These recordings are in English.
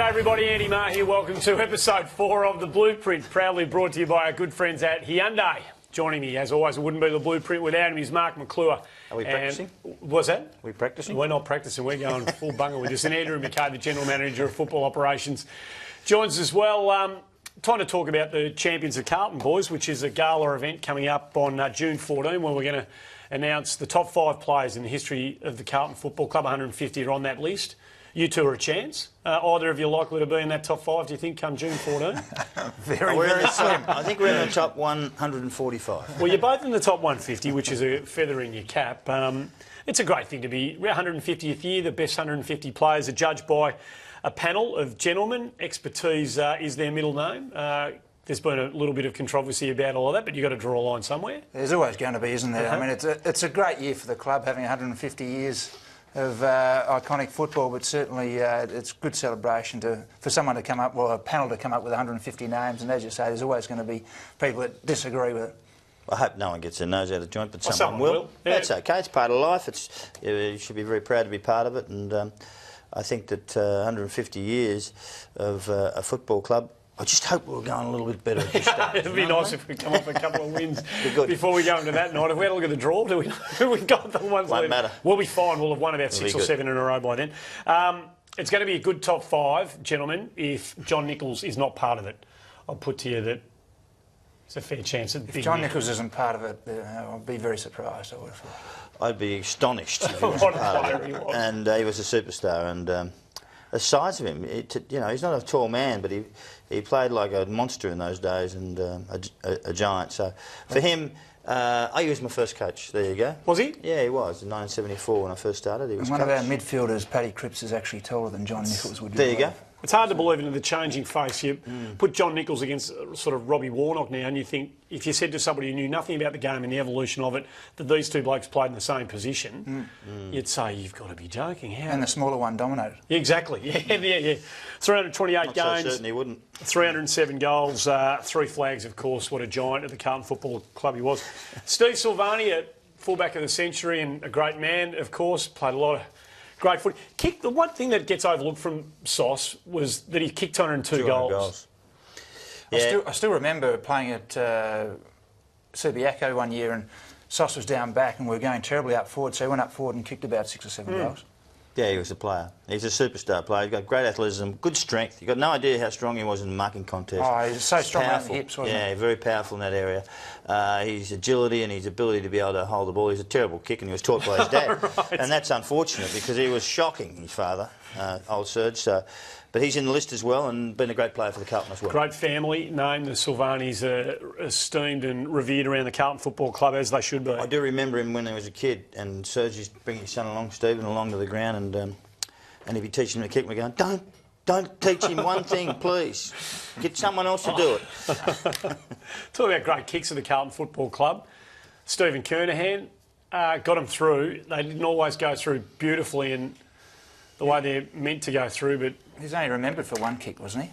Everybody, Andy Maher here. Welcome to episode 4 of The Blueprint, proudly brought to you by our good friends at Hyundai. Joining me, as always, it wouldn't be The Blueprint without him, is Mark Maclure. Are we practising? What's that? Are we practising? We're not practising, we're going full bunga with this. And Andrew McKay, the General Manager of Football Operations, joins us as well. Time to talk about the Champions of Carlton, boys, which is a gala event coming up on June 14, where we're going to announce the top 5 players in the history of the Carlton Football Club. 150 are on that list. You two are a chance. Either of you likely to be in that top 5, do you think, come June 14? Very slim. I think we're in the top 145. Well, you're both in the top 150, which is a feather in your cap. It's a great thing to be 150th year. The best 150 players are judged by a panel of gentlemen. Expertise is their middle name. There's been a little bit of controversy about all of that, but you've got to draw a line somewhere. There's always going to be, isn't there? I mean, it's a great year for the club, having 150 years of iconic football, but certainly it's a good celebration for someone to come up, well, a panel to come up with 150 names, and as you say, there's always going to be people that disagree with it. I hope no one gets their nose out of joint, but someone will. Yeah. That's okay, it's part of life. You should be very proud to be part of it, and I think that 150 years of a football club, I just hope we're going a little bit better at this stage. It'd be nice if we come up with a couple of wins before we go into that night. If we had a look at the draw, do we got the ones? Won't matter. We'll be fine. We'll have won about 6 or 7 in a row by then. It's going to be a good top 5, gentlemen, if John Nichols is not part of it. I'll put to you that it's a fair chance. If John Nichols isn't part of it, I'll be very surprised, I would have thought. I'd be astonished if he wasn't part of it. And he was a superstar, and the size of him, he's not a tall man, but he played like a monster in those days, and a giant. So for him, he was my first coach. There you go. Was he? Yeah, he was. In 1974 when I first started, he was one coach. of our midfielders, Paddy Cripps, is actually taller than John Nichols would be. There you go. It's hard to believe in the changing face. You put John Nichols against sort of Robbie Warnock now, and you think, if you said to somebody who knew nothing about the game and the evolution of it, that these two blokes played in the same position, you'd say, you've got to be joking. How? And the smaller one dominated. Yeah, exactly. Yeah. 328 Not games. So certain he wouldn't. 307 goals, 3 flags, of course. What a giant at the Carlton Football Club he was. Steve Silvani, a fullback of the century and a great man, of course, played a lot of great footy. The one thing that gets overlooked from Sauce was that he kicked 202 goals. Yeah. I still remember playing at Subiaco one year, and Sauce was down back and we were going terribly up forward, so he went up forward and kicked about 6 or 7 goals. Yeah, he was a player. He's a superstar player. He's got great athleticism, good strength. You've got no idea how strong he was in the marking contest. Oh, he was so strong on the hips, wasn't he? Yeah, very powerful in that area. His agility and his ability to be able to hold the ball. He's a terrible kick, and he was taught by his dad. Right. And that's unfortunate because he was shocking, his father, old Serge. So, but he's in the list as well and been a great player for the Carlton as well. Great family name. The Silvanis are esteemed and revered around the Carlton Football Club, as they should be. I do remember him when he was a kid, and Serge used to bring his son along, Stephen, along to the ground, and he'd be teaching him to kick. We're going, don't teach him one thing, please. Get someone else to do it. Talk about great kicks of the Carlton Football Club. Stephen Kernahan got them through. They didn't always go through beautifully and the way they're meant to go through, but He's only remembered for one kick, wasn't he?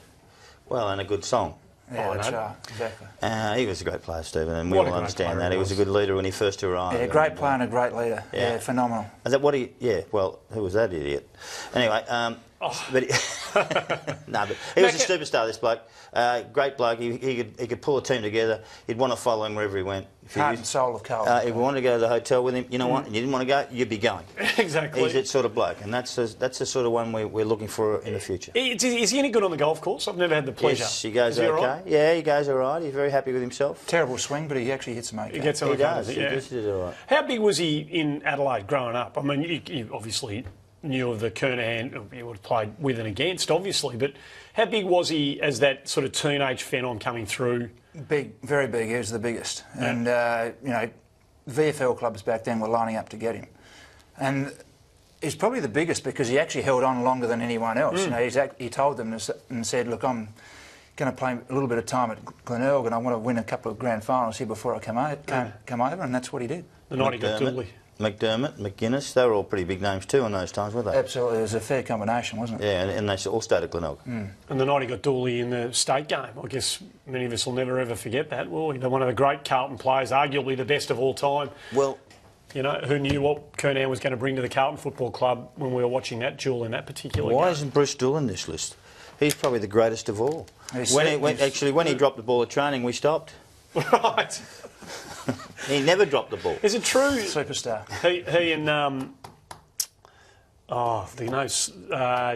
Well, and a good song. Yeah, that's right, exactly. He was a great player, Stephen, and we all understand that. He was a good leader when he first arrived. Yeah, great player and a great leader. Yeah, phenomenal. Is that what he? Yeah. Well, who was that idiot? Anyway, but he was a superstar. This bloke, great bloke. He could pull a team together. He'd want to follow him wherever he went. Heart and soul of Carlton. If you wanted to go to the hotel with him, you know what? And you didn't want to go, you'd be going. Exactly. He's that sort of bloke, and that's the sort of one we're looking for in the future. Is he any good on the golf course? I've never had the pleasure. Yes, he goes okay. Right? Yeah, he goes all right. He's very happy with himself. Terrible swing, but he actually hits them okay. He gets on He the does. yeah. He does all right. How big was he in Adelaide growing up? I mean, you obviously knew of the Kernahan, you would have played with and against, obviously, but how big was he as that sort of teenage phenom coming through? Big, very big. He was the biggest. Yeah. And, VFL clubs back then were lining up to get him. And he's probably the biggest because he actually held on longer than anyone else. He told them and said, look, I'm going to play a little bit of time at Glenelg and I want to win a couple of grand finals here before I come over, and that's what he did. The night he got Dooley. McDermott, McGuinness, they were all pretty big names too in those times, weren't they? Absolutely, it was a fair combination, wasn't it? Yeah, and they all stayed at Glenelg. And the night he got Dooley in the state game, I guess many of us will never ever forget that, will we? They're one of the great Carlton players, arguably the best of all time. Well, You know, who knew what Kernahan was going to bring to the Carlton Football Club when we were watching that duel in that particular game? Why isn't Bruce Dool in this list? He's probably the greatest of all. When he dropped the ball at training, we stopped. Right. He never dropped the ball. Is it true? Superstar. He and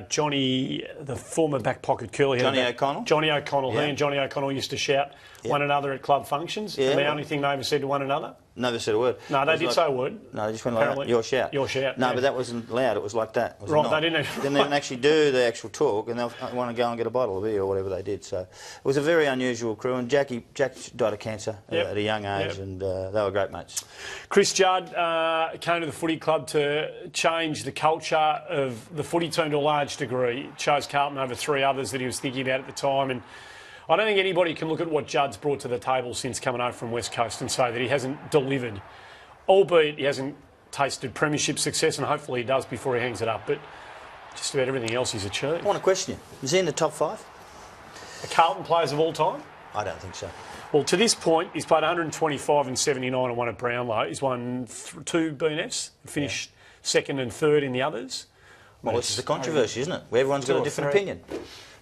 Johnny, the former back pocket curler. Johnny O'Connell? Johnny O'Connell. Yeah. He and Johnny O'Connell used to shout one another at club functions. Yeah, And the only thing they ever said to one another? Never said a word. No, they did say a word. No, they just went like that. Your shout. Your shout. No, yeah. but that wasn't loud. It was like that. Was Right, not. they didn't. Then they didn't actually do the actual talk, and they want to go and get a bottle of beer or whatever they did. So it was a very unusual crew. And Jack died of cancer at a young age, and they were great mates. Chris Judd came to the footy club to change the culture of the footy team to a large degree. Chose Carlton over 3 others that he was thinking about at the time, and I don't think anybody can look at what Judd's brought to the table since coming over from West Coast and say that he hasn't delivered, albeit he hasn't tasted premiership success, and hopefully he does before he hangs it up, but just about everything else he's achieved. I want to question you. Is he in the top 5? The Carlton players of all time? I don't think so. Well, to this point, he's played 125 and 79 and won at Brownlow. He's won 2 BNFs, finished second and third in the others. Well, this is the controversy, isn't it? Where everyone's got a different opinion.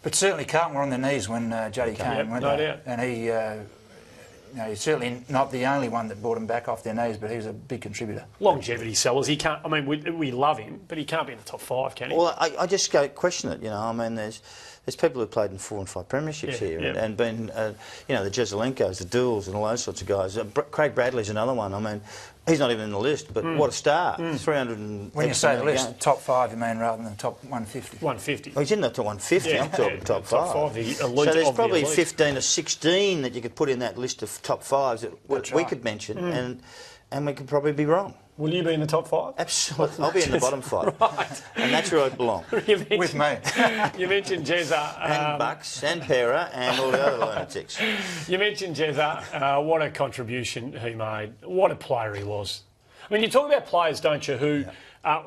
But certainly Carlton were on their knees when Juddy came, weren't they? No doubt. And he's certainly not the only one that brought them back off their knees, but he's a big contributor. Longevity sellers. He can't. I mean, we love him, but he can't be in the top 5, can he? Well, I just go question it. You know, I mean, there's people who've played in 4 and 5 premierships here, and been, the Jeselenkos, the Dools, and all those sorts of guys. Craig Bradley's another one. I mean, he's not even in the list, but what a star! 300. And when you say the list, top 5, you mean rather than top 150? 150. Well, he's in the top 150. I'm talking top 5. Top 5, the elite so there's of probably the elite. 15 or 16 that you could put in that list of top 5s that we could mention, and we could probably be wrong. Will you be in the top 5? Absolutely. I'll be in the bottom 5. Right. And that's where I belong. With me. You mentioned Jezza. And Bucks and Pera and all the other lunatics. You mentioned Jezza. What a contribution he made. What a player he was. I mean, you talk about players, don't you, who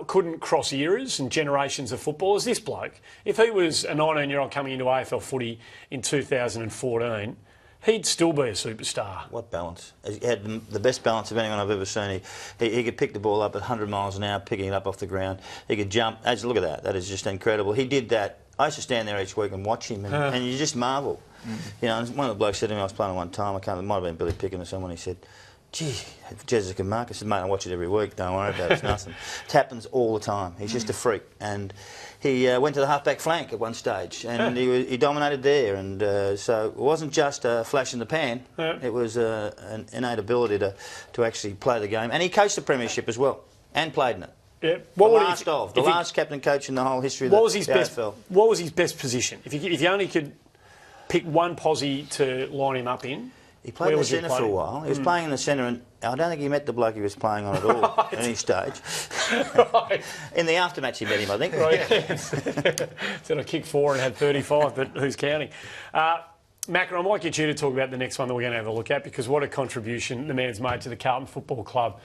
couldn't cross eras and generations of footballers. This bloke, if he was a 19-year-old coming into AFL footy in 2014, he'd still be a superstar. What balance. He had the best balance of anyone I've ever seen. He could pick the ball up at 100 miles an hour, picking it up off the ground. He could jump. Look at that. That is just incredible. He did that. I used to stand there each week and watch him, and you just marvel. You know, one of the blokes said to me, I was playing one time, it might have been Billy Picken or someone, he said, gee, if Jezza can mark, I said, mate, I watch it every week, don't worry about it, it's nothing. It happens all the time. He's just a freak. And he went to the half-back flank at one stage, and he dominated there. And so it wasn't just a flash in the pan, it was an innate ability to actually play the game. And he coached the premiership as well, and played in it. Yeah. The last captain coach in the whole history of the AFL. What was his best position? If you only could pick one posse to line him up in, he played in the centre for a while. He was playing in the centre, and I don't think he met the bloke he was playing on at all at any stage. Right. In the aftermatch he met him, I think. Right. Said I kicked 4 and had 35, but who's counting? Maclure, I might get you to talk about the next one that we're going to have a look at, because what a contribution the man's made to the Carlton Football Club.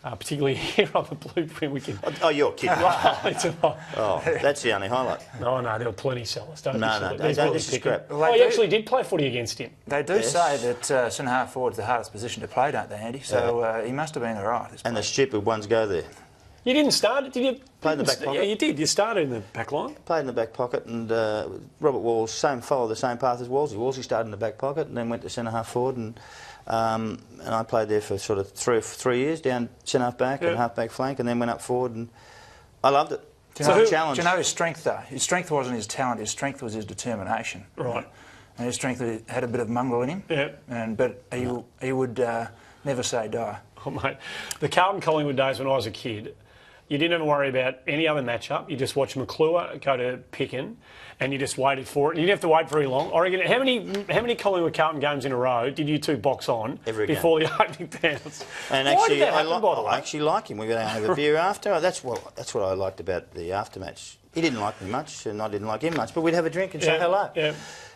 Particularly here on the blueprint, we can. Oh, you're kidding. Oh, that's the only highlight. No, there were plenty sellers. No, this is crap. Oh, you actually did play footy against him. They do say that centre half forward's the hardest position to play, don't they, Andy? So he must have been all right. And the stupid ones go there. You didn't start, did you? Played in the back pocket. Yeah, you did. You started in the back line. Played in the back pocket, and Robert Walls followed the same path as Wolsey. Wolsey started in the back pocket and then went to centre half forward, and I played there for sort of 3 years, down centre half back and half back flank, and then went up forward, and I loved it. Do you know his strength though? His strength wasn't his talent. His strength was his determination. Right. And his strength had a bit of mongrel in him. Yeah. But he would never say die. Oh mate, the Carlton Collingwood days when I was a kid, you didn't have to worry about any other matchup. You just watched Maclure go to Picken, and you just waited for it. And you didn't have to wait very long. I reckon, how many Collingwood Carlton games in a row did you two box on before the opening bounce? And why actually, did that happen, by the way? I actually like him. We were going to have a beer after. That's what I liked about the aftermatch. He didn't like me much, and I didn't like him much. But we'd have a drink and say hello. Yeah.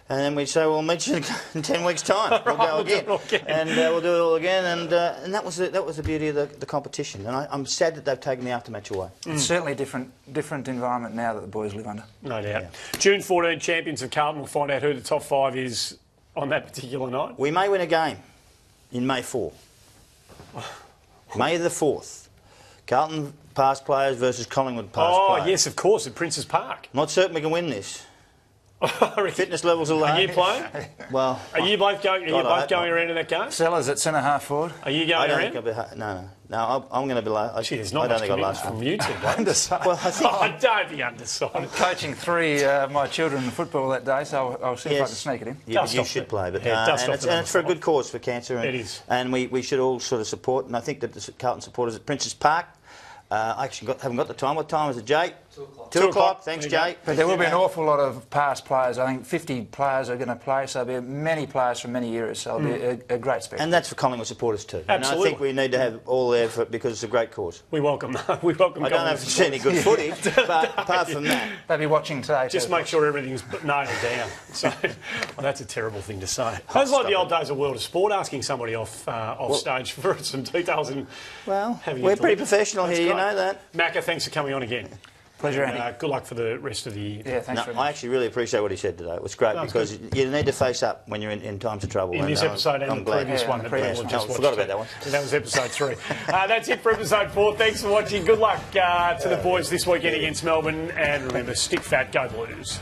And then we'd say, well, meet you in 10 weeks' time. We'll go again. And we'll do it all again. And that was the beauty of the competition. And I'm sad that they've taken the aftermatch away. It's certainly a different environment now that the boys live under. No doubt. Yeah. June 14, champions of Carlton. We'll find out who the top 5 is on that particular night. We may win a game in May 4. May the 4th. Carlton past players versus Collingwood past players. Oh, yes, of course, at Princes Park. I'm not certain we can win this. Fitness levels are low. Are you playing? Well, Are you both going? Are you both going around in that game? Sellers at centre half forward. Are you I going don't around? think I'll be. No. I'm going to be late. Gee, there's I not don't much think I'll commitment last from long. you two, blokes. Undecided. Well, I think. Oh, don't be undecided. I'm coaching 3 of my children in football that day, so I'll see if I can sneak it in. Yeah, but Dust you off should the- play. But yeah, dust and off it's, the and it's for a number good cause for cancer. And, It is. And we should all sort of support. And I think that the Carlton supporters at Princes Park. I actually haven't got the time. What time is it, Jake? 2 o'clock. 2 o'clock. Thanks, There you go. Jake. But there will be an awful lot of past players. I think 50 players are going to play, so there'll be many players from many eras. So it'll be a great spectacle. And that's for Collingwood supporters too. Absolutely. And I think we need to have all there because it's a great cause. We welcome. We welcome. I don't know if it's any good footage, but apart from that, They'll be watching today. Just too. make sure everything's nailed down. So, well, that's a terrible thing to say. That's like the old days of World of Sport, asking somebody off stage for some details and. well, having we're it pretty delivered. professional That's here. You great. know that. Macca, thanks for coming on again. Pleasure, And, Andy. good luck for the rest of the year. Yeah, thanks No, very I much. actually really appreciate what he said today. It was great because you need to face up when you're in times of trouble. In and this episode and I'm the glad. previous Yeah, one the that previous people one. just I watched. forgot about that one. And that was episode 3. That's it for episode 4. Thanks for watching. Good luck to the boys this weekend against Melbourne. And remember, stick fat, go Blues.